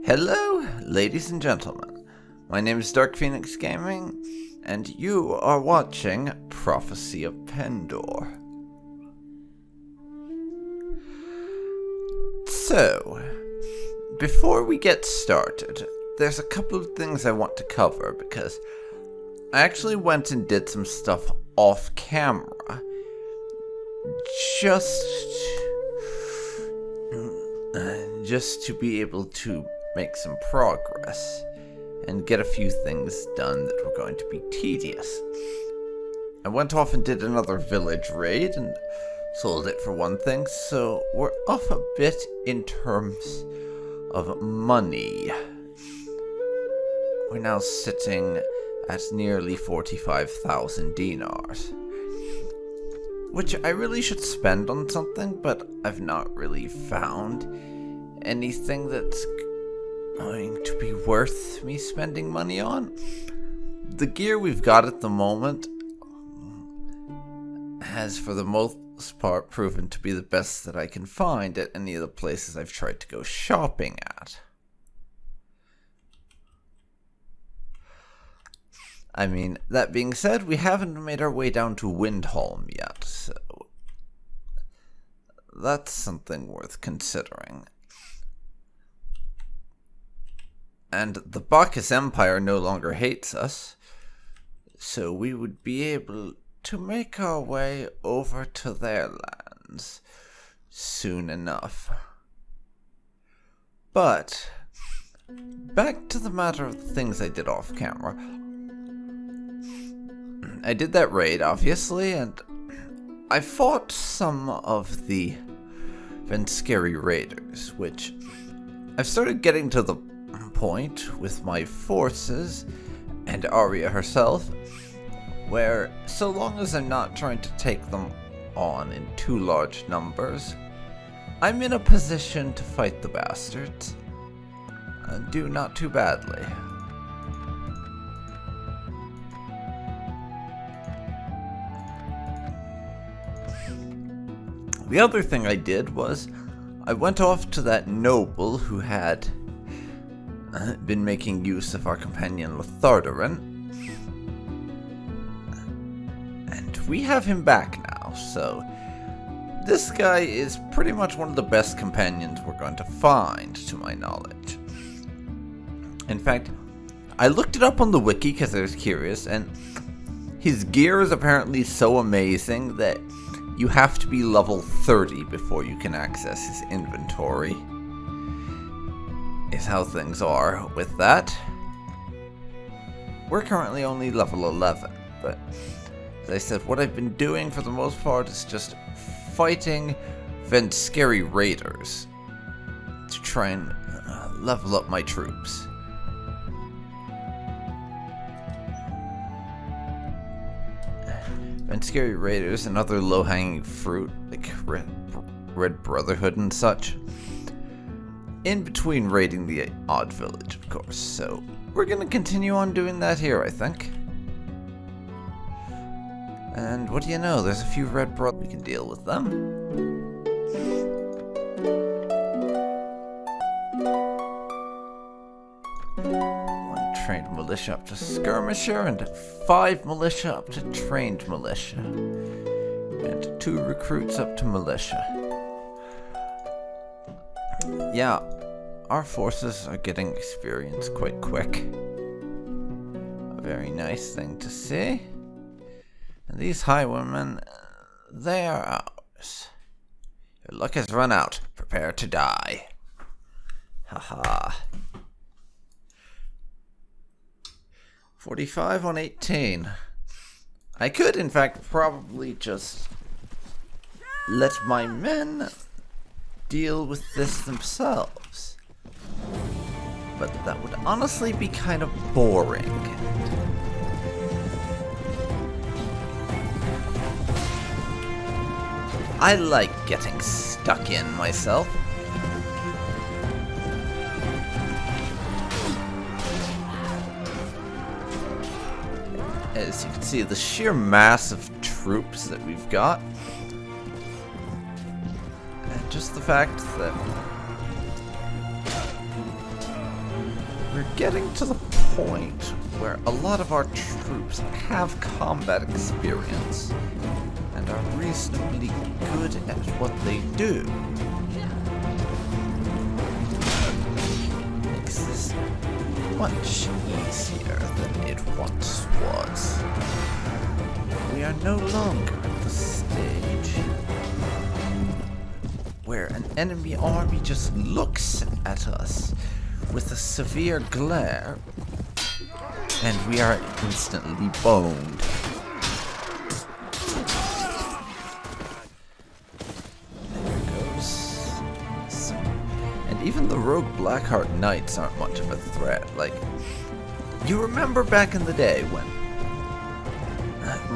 Hello, ladies and gentlemen. My name is DarkPhoenix Gaming, and you are watching Prophecy of Pendor. So, before we get started, there's a couple of things I want to cover, because I actually went and did some stuff off camera, just to be able to make some progress and get a few things done that were going to be tedious. I went off and did another village raid and sold it for one thing, so we're off a bit in terms of money. We're now sitting at nearly 45,000 dinars, which I really should spend on something, but I've not really found anything that's going to be worth me spending money on. The gear we've got at the moment has, for the most part, proven to be the best that I can find at any of the places I've tried to go shopping at. I mean, that being said, we haven't made our way down to Windholm yet, so that's something worth considering. And the Bacchus Empire no longer hates us, so we would be able to make our way over to their lands soon enough. But back to the matter of the things I did off camera. I did that raid, obviously, and I fought some of the Venskeri raiders, which I've started getting to the point with my forces and Arya herself, where so long as I'm not trying to take them on in too large numbers, I'm in a position to fight the bastards and do not too badly. The other thing I did was I went off to that noble who had been making use of our companion Lothardarin, and we have him back now, so this guy is pretty much one of the best companions we're going to find, to my knowledge. In fact, I looked it up on the wiki because I was curious, and his gear is apparently so amazing that you have to be level 30 before you can access his inventory, is how things are with that. We're currently only level 11, but as I said, what I've been doing for the most part is just fighting Venskeri raiders to try and level up my troops. Venskeri raiders and other low-hanging fruit, like Red Brotherhood and such, in between raiding the odd village, of course, so we're gonna continue on doing that here, I think. And what do you know, there's a few Red Brothers, we can deal with them. One trained militia up to skirmisher, and 5 militia up to trained militia, and 2 recruits up to militia. Yeah, our forces are getting experience quite quick. A very nice thing to see. And these highwaymen, they are ours. Your luck has run out. Prepare to die. Haha. 45 on 18. I could, in fact, probably just let my men deal with this themselves, but that would honestly be kind of boring. I like getting stuck in myself. As you can see, the sheer mass of troops that we've got, and just the fact that we're getting to the point where a lot of our troops have combat experience and are reasonably good at what they do. Makes this much easier than it once was. We are no longer at the stage where an enemy army just looks at us with a severe glare and we are instantly boned. There goes. And even the rogue Blackheart Knights aren't much of a threat. Like, you remember back in the day when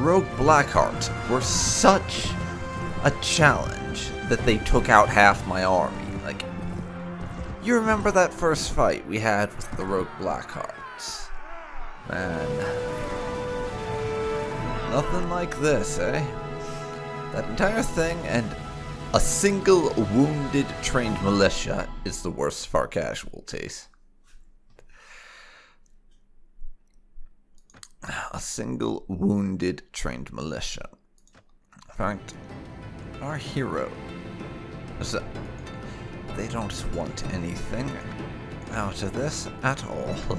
rogue Blackhearts were such a challenge that they took out half my army. Like, you remember that first fight we had with the rogue Blackhearts? Man, nothing like this, eh? That entire thing and a single wounded trained militia is the worst of our casualties. A single wounded trained militia. In fact, our hero, they don't want anything out of this at all.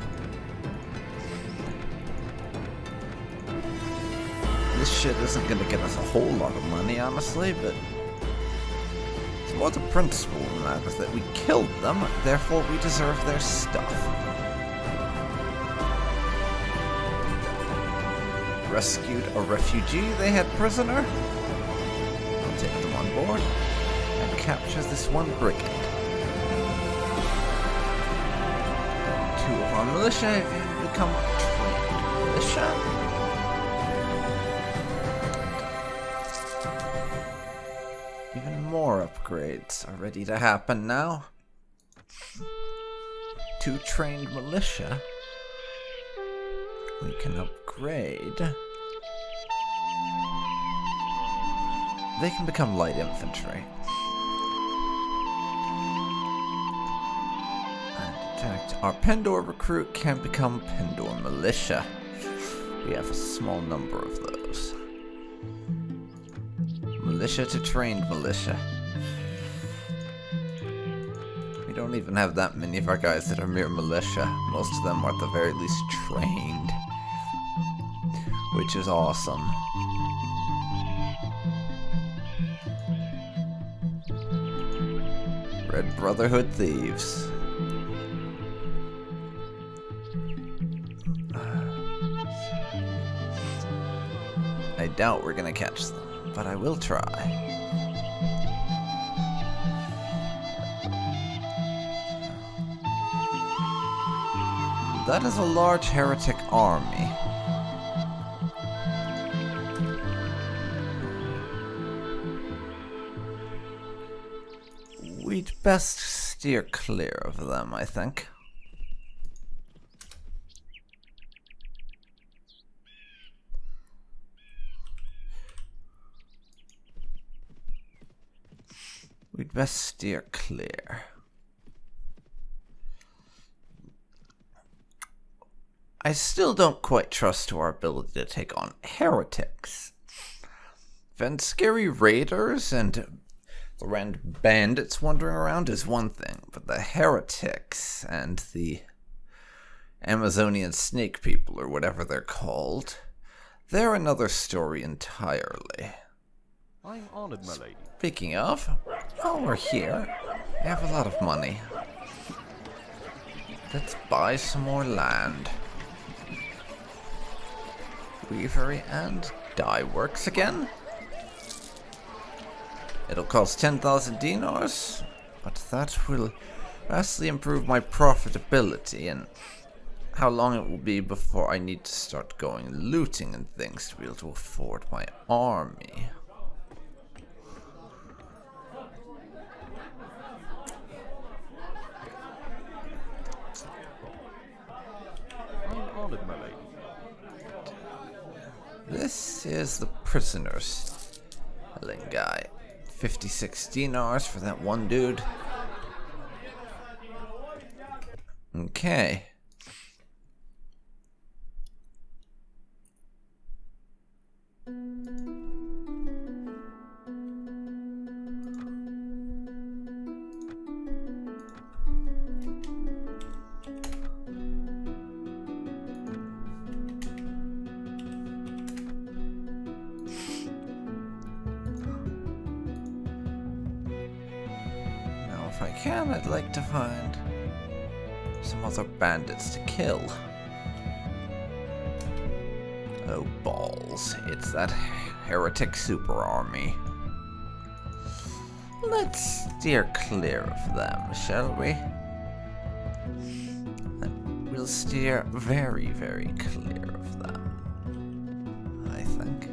This shit isn't gonna get us a whole lot of money, honestly, but it's more the principle of the matter that we killed them, therefore we deserve their stuff. Rescued a refugee they had prisoner. We'll take them on board and capture this one brigand. 2 of our militia have even become trained militia. Even more upgrades are ready to happen now. 2 trained militia we can upgrade. They can become light infantry. And in fact, our Pendor recruit can become Pendor militia. We have a small number of those. Militia to trained militia. We don't even have that many of our guys that are mere militia. Most of them are at the very least trained, which is awesome. Red Brotherhood thieves. I doubt we're gonna catch them, but I will try. That is a large heretic army. We'd best steer clear of them, I think. We'd best steer clear. I still don't quite trust our ability to take on heretics. Scary raiders and the random bandits wandering around is one thing, but the heretics and the Amazonian snake people, or whatever they're called, they're another story entirely. I'm honored, my lady. Speaking of, while we're here, we have a lot of money. Let's buy some more land. Weavery and dye works again. It'll cost 10,000 dinars, but that will vastly improve my profitability and how long it will be before I need to start going looting and things to be able to afford my army. I'm honored, my lady. This is the prisoners selling guy. 56 dinars for that one dude. Okay. can, I'd like to find some other bandits to kill. Oh, balls. It's that heretic super army. Let's steer clear of them, shall we? We'll steer very, very clear of them, I think.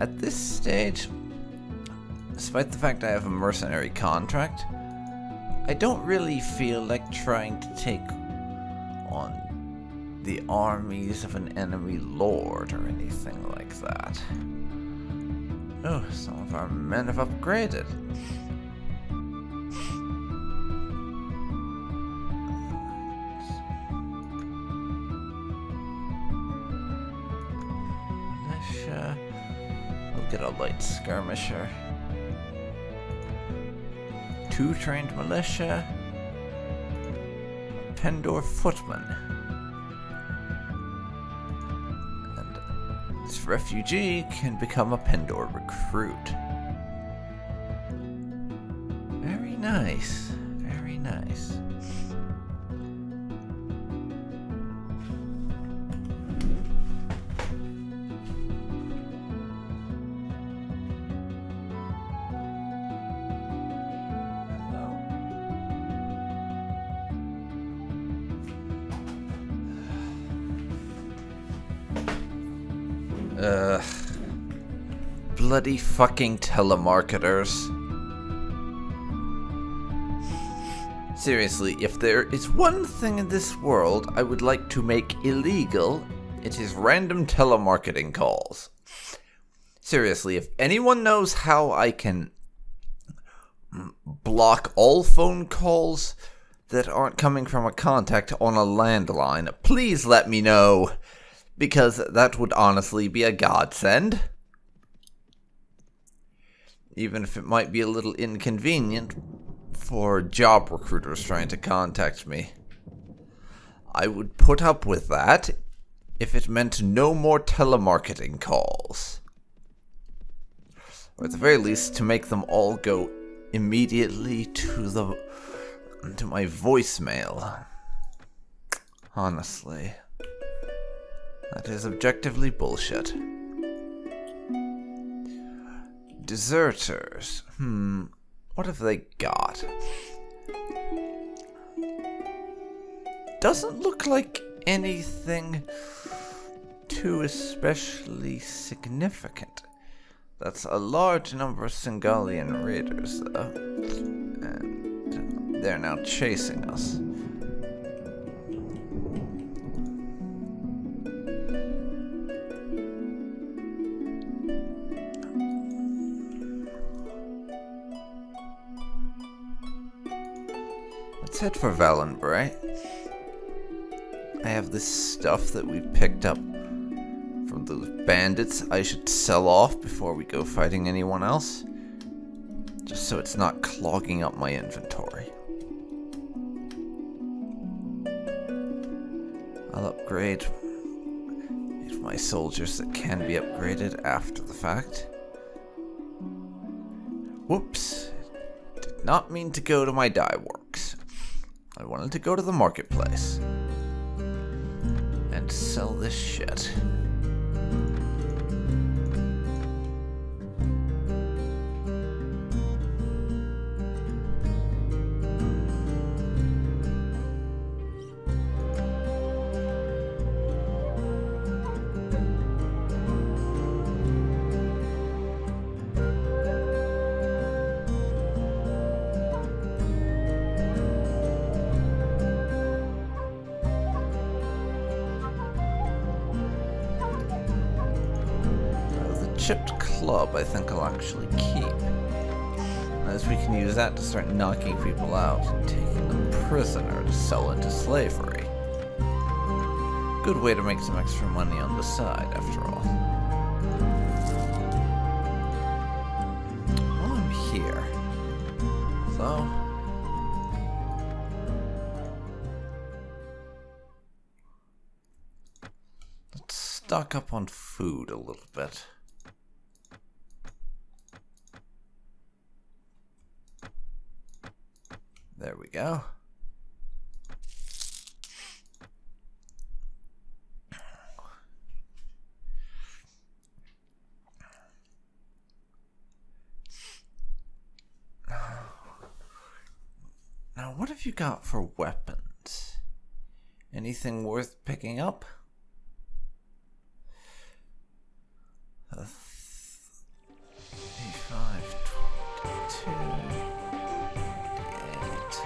At this stage, despite the fact I have a mercenary contract, I don't really feel like trying to take on the armies of an enemy lord or anything like that. Oh, some of our men have upgraded. Militia. We'll get a light skirmisher. 2 trained militia. Pendor footman. And this refugee can become a Pendor recruit. Very nice. Very nice. Bloody fucking telemarketers. Seriously, if there is one thing in this world I would like to make illegal, it is random telemarketing calls. Seriously, if anyone knows how I can block all phone calls that aren't coming from a contact on a landline, please let me know. Because that would honestly be a godsend. Even if it might be a little inconvenient for job recruiters trying to contact me. I would put up with that if it meant no more telemarketing calls. Or at the very least to make them all go immediately to my voicemail. Honestly. That is objectively bullshit. Deserters. What have they got? Doesn't look like anything too especially significant. That's a large number of Singalian raiders, though. And they're now chasing us. Let's head for Valenbray. I have this stuff that we picked up from those bandits I should sell off before we go fighting anyone else. Just so it's not clogging up my inventory. I'll upgrade my soldiers that can be upgraded after the fact. Whoops. Did not mean to go to my dye works. I wanted to go to the marketplace and sell this shit. Chipped club I think I'll actually keep, as we can use that to start knocking people out and taking them prisoner to sell into slavery. Good way to make some extra money on the side, after all. While I'm here, so let's stock up on food a little bit. There we go. Now, what have you got for weapons? Anything worth picking up? 85, 22, 88.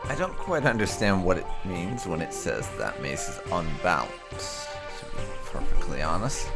I don't quite understand what it means when it says that mace is unbalanced, to be perfectly honest.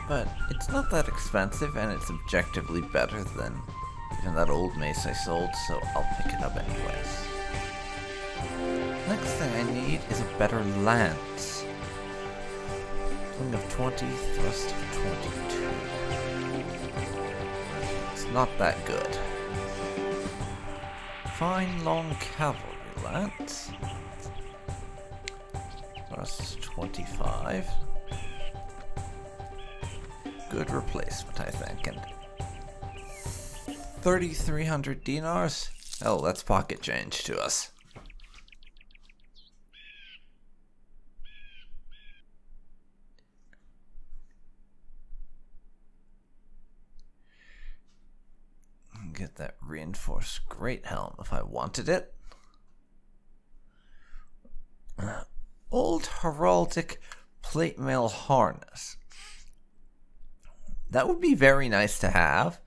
But it's not that expensive, and it's objectively better than even that old mace I sold, so I'll pick it up anyways. Next thing I need is a better lance. Swing of 20, thrust of 22. It's not that good. Fine long cavalry lance. Thrust 25. Good replacement, I think, and 3,300 dinars? Oh, that's pocket change to us. Get that reinforced great helm if I wanted it. Old heraldic plate mail harness. That would be very nice to have,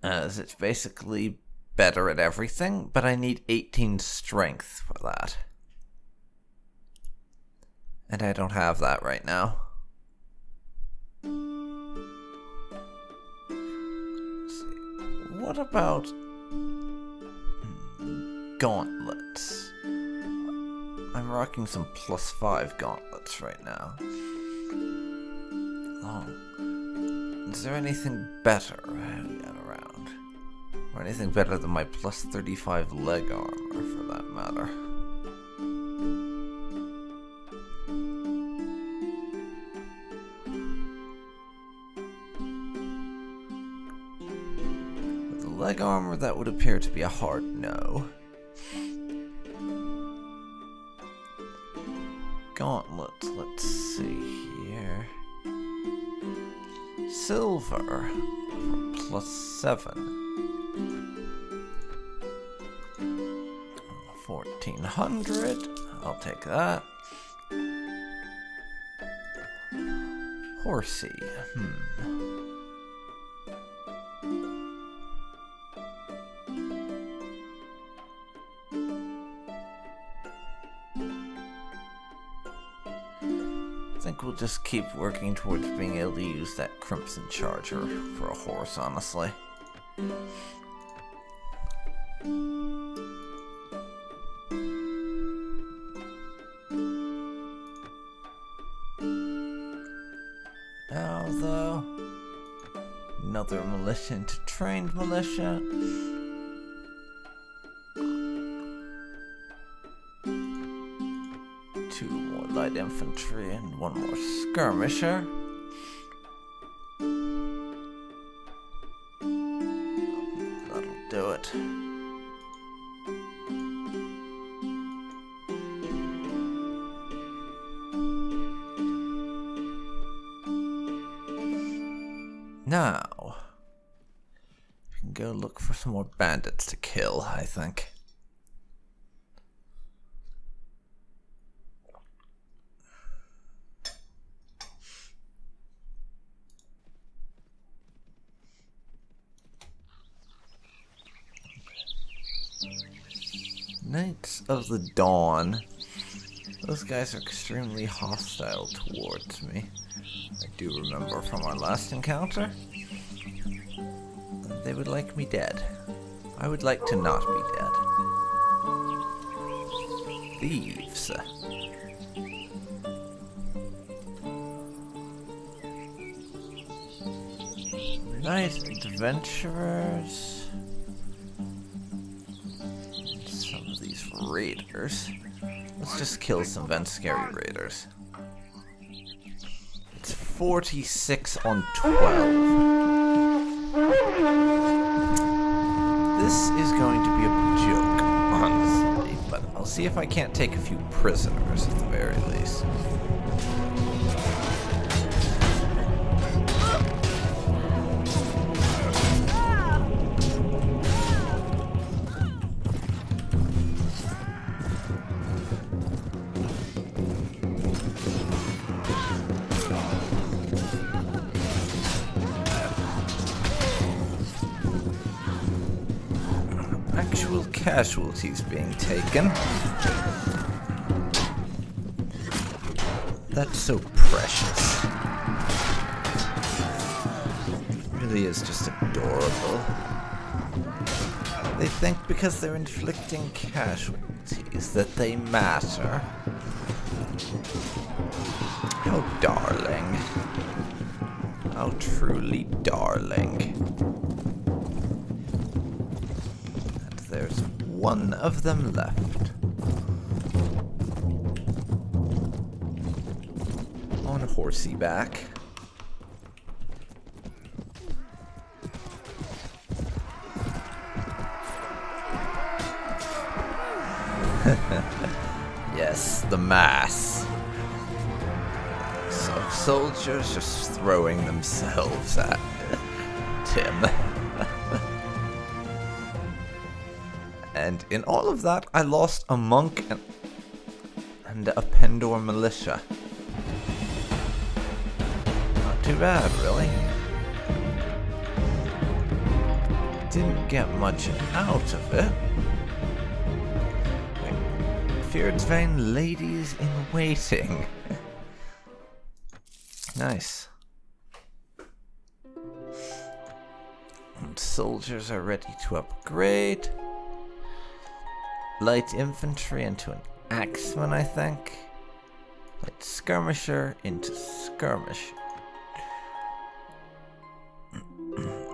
as it's basically better at everything, but I need 18 strength for that. And I don't have that right now. Let's see. What about gauntlets? I'm rocking some +5 gauntlets right now. Oh. Is there anything better around? Or anything better than my +35 leg armor, for that matter? With the leg armor, that would appear to be a hard no. Gauntlets, let's see here. Silver for +7. 1,400. I'll take that. Horsey. I think we'll just keep working towards being able to use that Crimson Charger for a horse, honestly. Now, though, another militia into trained militia. Light infantry and one more skirmisher. That'll do it. Now, we can go look for some more bandits to kill, I think. Knights of the Dawn. Those guys are extremely hostile towards me. I do remember from our last encounter. they would like me dead. I would like to not be dead. Thieves. Night adventurers. Some of these raiders. Let's just kill some Scary raiders. It's 46 on 12. This is going to be a joke, honestly, but I'll see if I can't take a few prisoners at the very least. Actual casualties being taken. That's so precious. It really is just adorable. They think because they're inflicting casualties that they matter. How darling. How truly darling. There's one of them left. On horsey back. Yes, the mass. Some soldiers just throwing themselves at Tim. And in all of that, I lost a monk and a Pendor militia. Not too bad, really. Didn't get much out of it. Feared vain ladies in waiting. Nice. And soldiers are ready to upgrade. Light infantry into an axeman, I think. Light skirmisher into skirmish.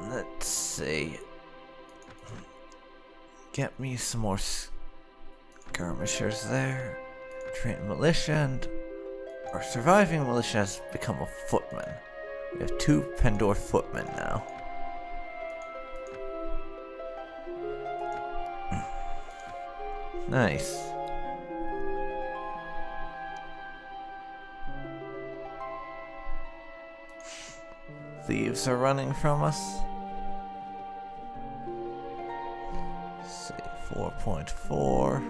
Let's see. Get me some more skirmishers there. Train militia, and our surviving militia has become a footman. We have 2 Pendor footmen now. Nice. Thieves are running from us. Let's see, 4.4.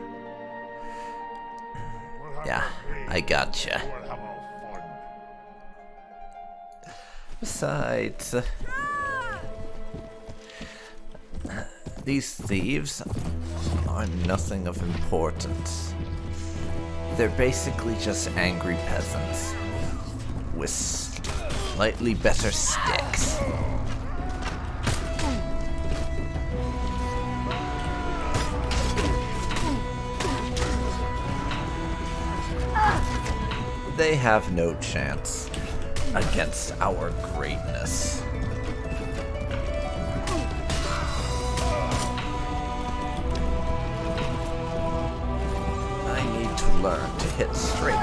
Yeah, I gotcha. Besides, these thieves are nothing of importance. They're basically just angry peasants with slightly better sticks. They have no chance against our greatness. Learn to hit straight. I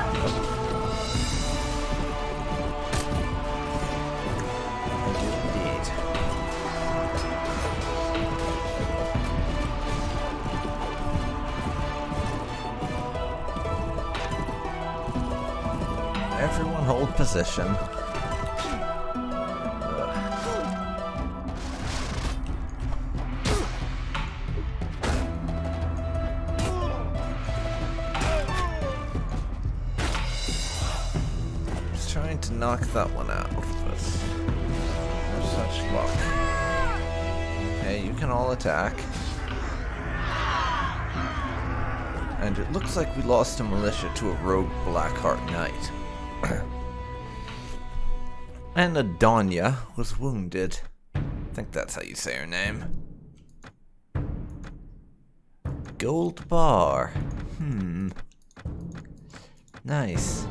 do indeed. Everyone hold position. Trying to knock that one out, but no such luck. Hey, you can all attack. And it looks like we lost a militia to a rogue Blackheart Knight. And Adonia was wounded. think that's how you say her name. Gold bar. Nice.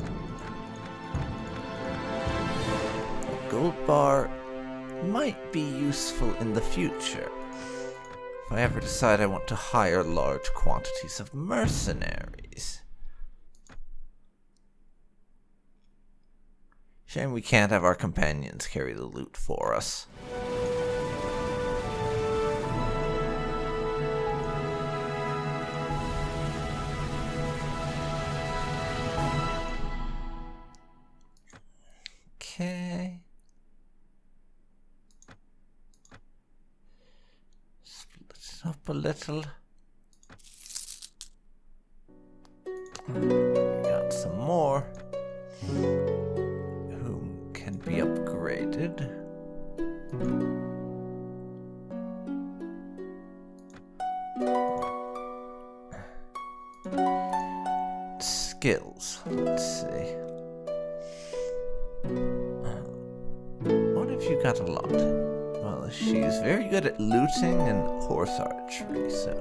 Gold bar might be useful in the future. If I ever decide I want to hire large quantities of mercenaries. Shame we can't have our companions carry the loot for us. Okay. Split it up a little. We got some more. Whom can be upgraded. Skills. Let's see. What have you got a lot? Well, she's very good at looting and horse archery, so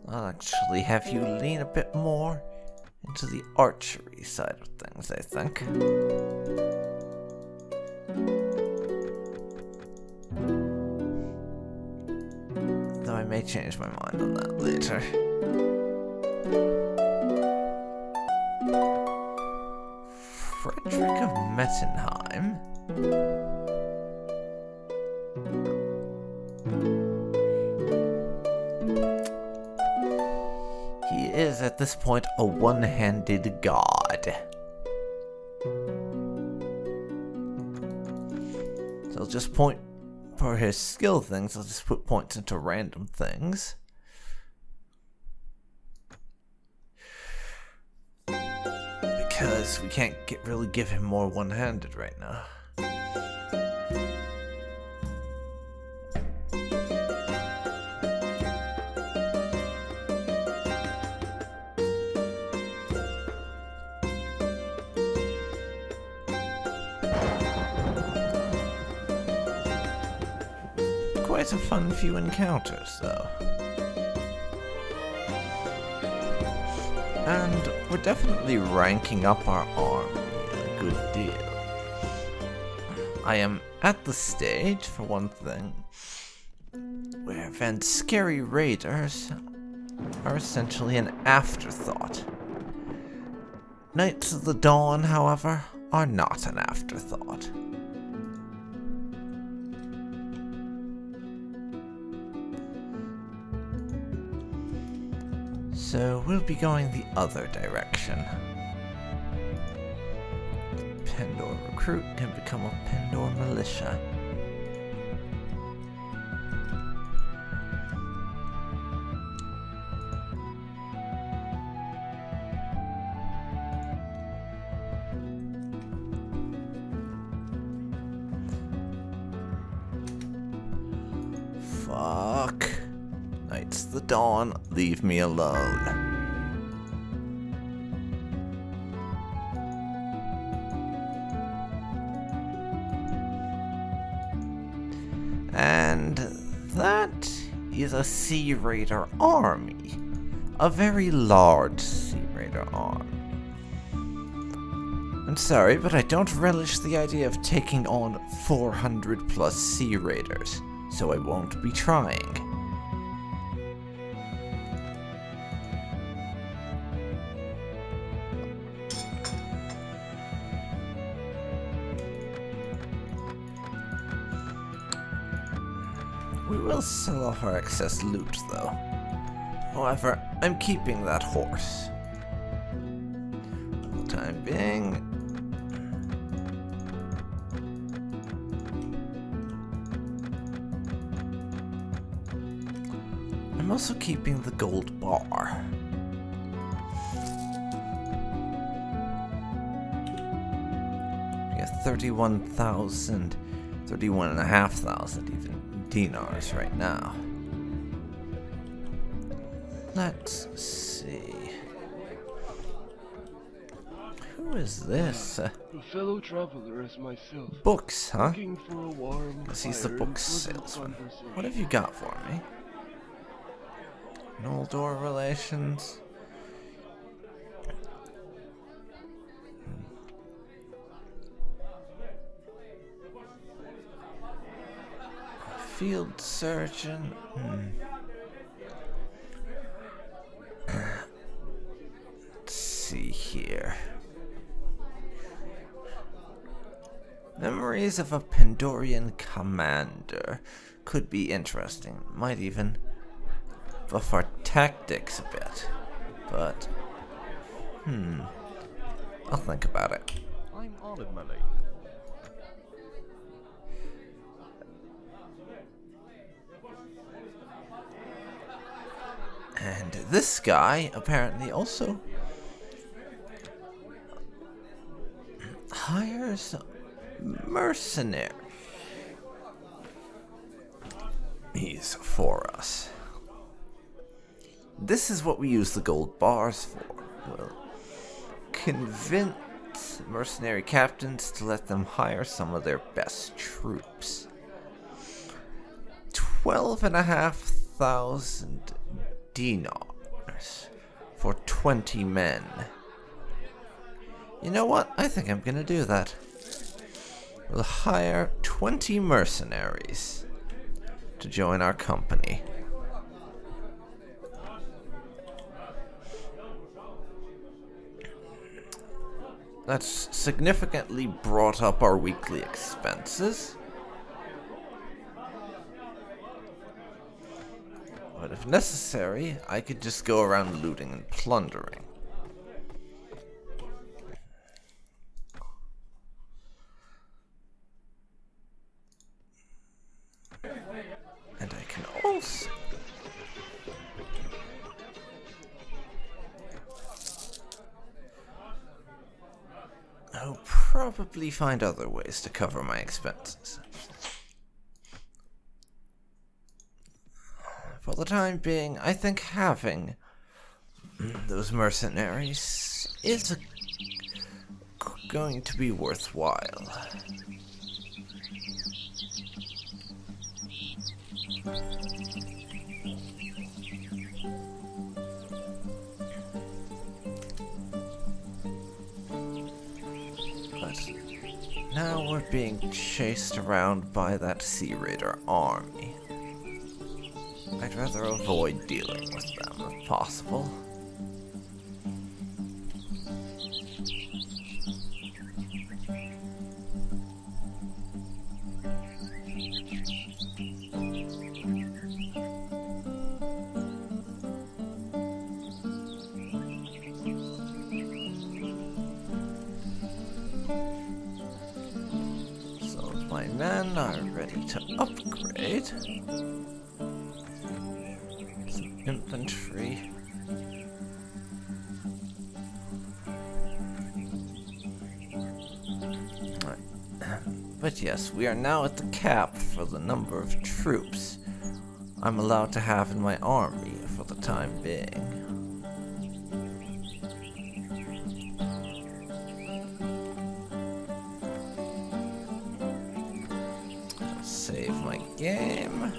I'll actually have you lean a bit more into the archery side of things, I think. Though I may change my mind on that later. Frederick of Mettenheim. He is, at this point, a one-handed god. So I'll just point for his skill things, I'll just put points into random things. Because we can't really give him more one-handed right now. Quite a fun few encounters, though. And we're definitely ranking up our army a good deal. I am at the stage, for one thing, where Vanscary raiders are essentially an afterthought. Knights of the Dawn, however, are not an afterthought. So we'll be going the other direction. Pendor recruit can become a Pendor militia. Fuck. Knights of the Dawn, leave me alone. And that is a Sea Raider army. A very large Sea Raider army. I'm sorry, but I don't relish the idea of taking on 400 plus Sea Raiders, so I won't be trying. We will sell off our excess loot, though. However, I'm keeping that horse. For the time being. I'm also keeping the gold bar. We have 31,500 even. Dinars right now. Let's see. Who Who is this? A fellow traveler as myself. Books, huh? Looking for a warm Guess he's the fire book and pleasant salesman. conversation. What have you got for me? Noldor relations? Field surgeon? Let's see here. Memories of a Pendorian commander. Could be interesting. Might even buff our tactics a bit. But, I'll think about it. I'm honored, my lady. And this guy apparently also hires mercenaries. He's for us. This is what we use the gold bars for. We'll convince mercenary captains to let them hire some of their best troops. 12,500 dinars for 20 men. You know what? I think I'm gonna do that. We'll hire 20 mercenaries to join our company. That's significantly brought up our weekly expenses. But if necessary, I could just go around looting and plundering. And I can also... I'll probably find other ways to cover my expenses. For the time being, I think having those mercenaries is going to be worthwhile. But now we're being chased around by that Sea Raider army. I'd rather avoid dealing with them if possible. Some of my men are ready to upgrade. Infantry. But yes, we are now at the cap for the number of troops I'm allowed to have in my army for the time being. Save my game.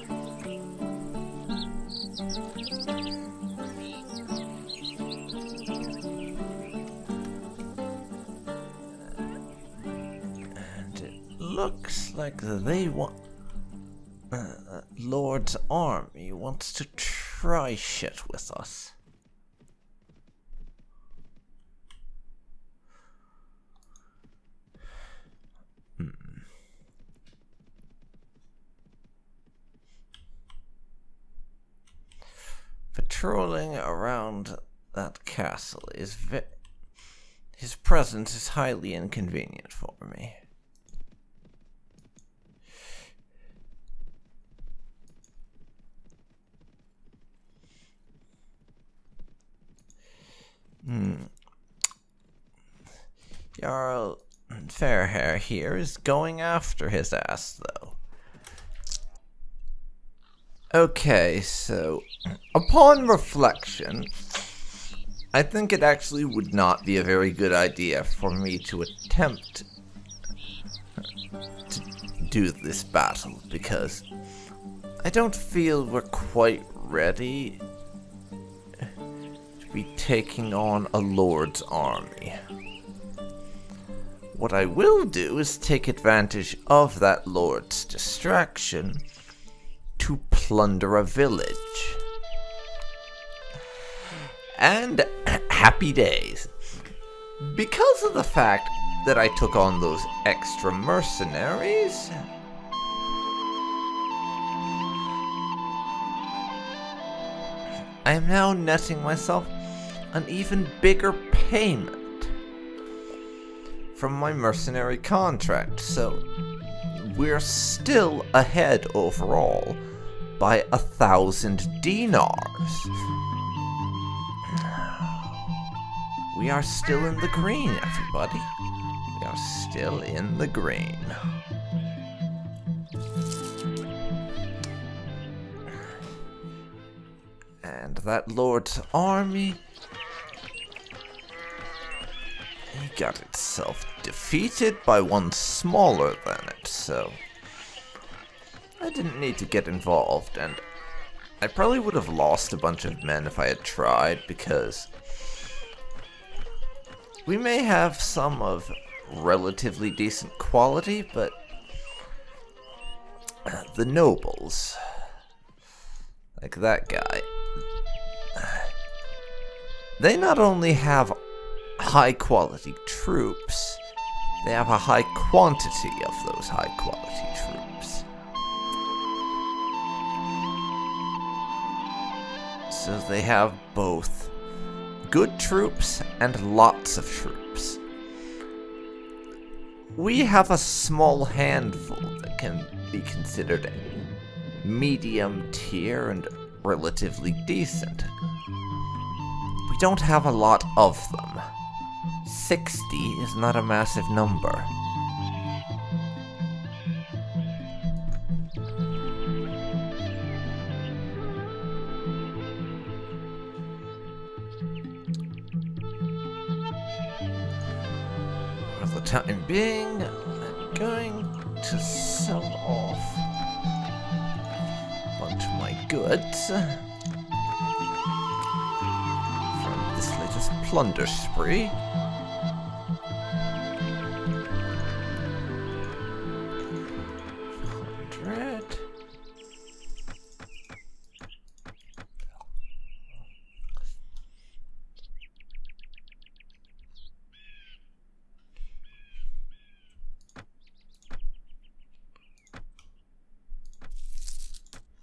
Looks like they want... Lord's army wants to try shit with us. Patrolling around that castle is his presence is highly inconvenient for me. Jarl Fairhair here is going after his ass, though. Okay, so upon reflection, I think it actually would not be a very good idea for me to attempt to do this battle, because I don't feel we're quite ready to be taking on a lord's army. What I will do is take advantage of that lord's distraction to plunder a village. And happy days. Because of the fact that I took on those extra mercenaries, I am now netting myself an even bigger payment from my mercenary contract, so we're still ahead overall by 1,000 dinars. We are still in the green, everybody. We are still in the green. And that lord's army, he got itself defeated by one smaller than it, so I didn't need to get involved, and I probably would have lost a bunch of men if I had tried, because we may have some of relatively decent quality, but the nobles, like that guy, they not only have high quality troops, they have a high quantity of those high quality troops. So they have both good troops and lots of troops. We have a small handful that can be considered medium tier and relatively decent. We don't have a lot of them. 60 is not a massive number. For the time being, I'm going to sell off a bunch of my goods from this latest plunder spree.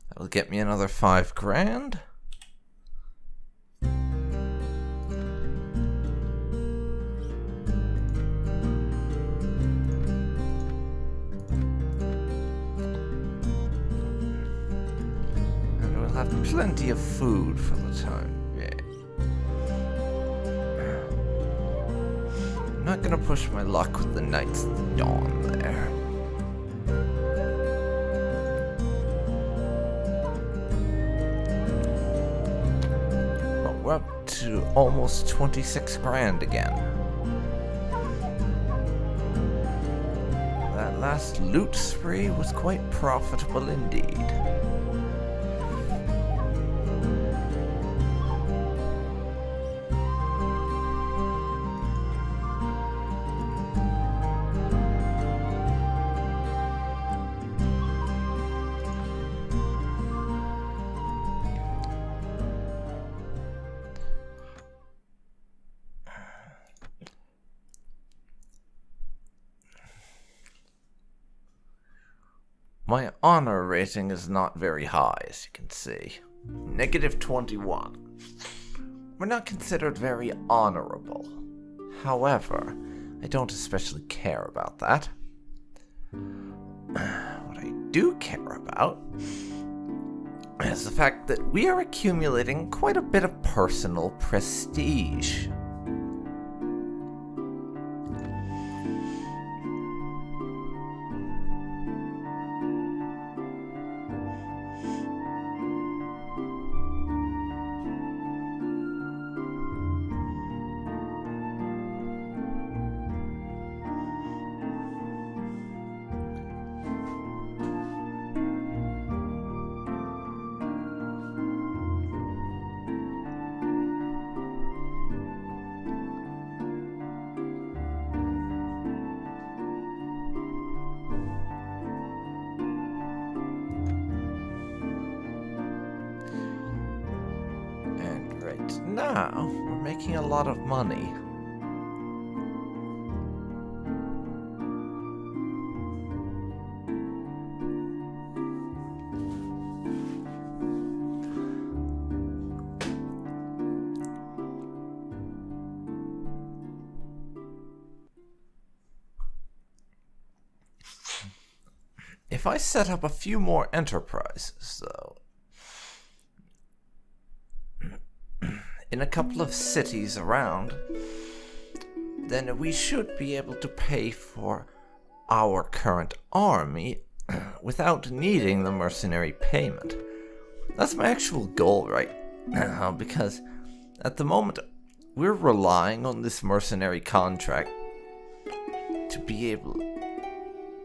That'll get me another 5 grand. And we'll have plenty of food for the time being. I'm not gonna push my luck with the Knights of the Dawn there. We're up to almost 26 grand again. That last loot spree was quite profitable indeed. My honor rating is not very high, as you can see. -21. We're not considered very honorable. However, I don't especially care about that. What I do care about is the fact that we are accumulating quite a bit of personal prestige. now, we're making a lot of money. If I set up a few more enterprises, though, in a couple of cities around, then we should be able to pay for our current army without needing the mercenary payment. That's my actual goal right now, because at the moment we're relying on this mercenary contract to be able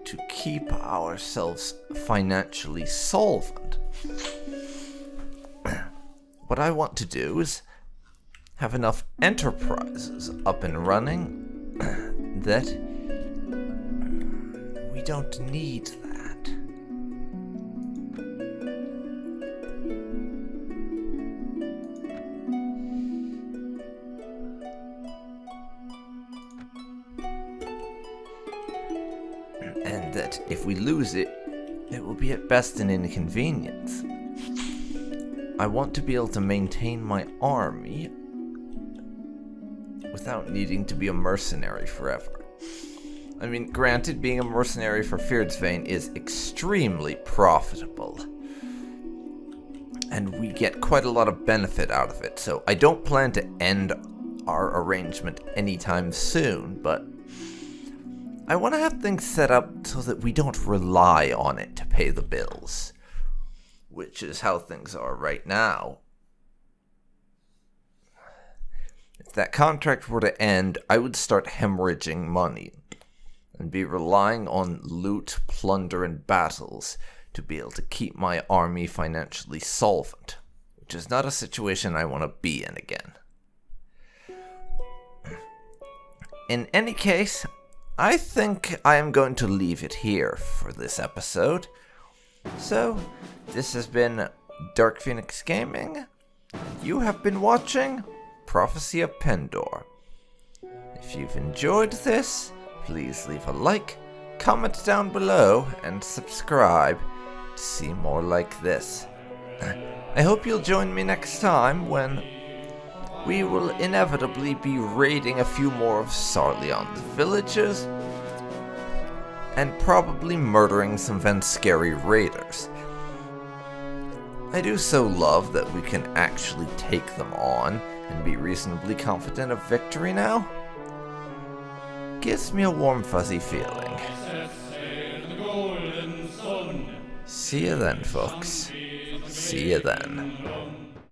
to keep ourselves financially solvent. What I want to do is have enough enterprises up and running that we don't need that. And that if we lose it, it will be at best an inconvenience. I want to be able to maintain my army without needing to be a mercenary forever. I mean, granted, being a mercenary for Feardsvane is extremely profitable, and we get quite a lot of benefit out of it, so I don't plan to end our arrangement anytime soon, but I want to have things set up so that we don't rely on it to pay the bills, which is how things are right now. If that contract were to end, I would start hemorrhaging money and be relying on loot, plunder, and battles to be able to keep my army financially solvent, which is not a situation I want to be in again. In any case, I think I am going to leave it here for this episode. So, this has been DarkPhoenix Gaming. You have been watching Prophecy of Pendor. If you've enjoyed this, please leave a like, comment down below, and subscribe to see more like this. I hope you'll join me next time when we will inevitably be raiding a few more of Sarleon's villages and probably murdering some Venscary raiders. I do so love that we can actually take them on and be reasonably confident of victory now. Gives me a warm fuzzy feeling. See you then, folks. See you then.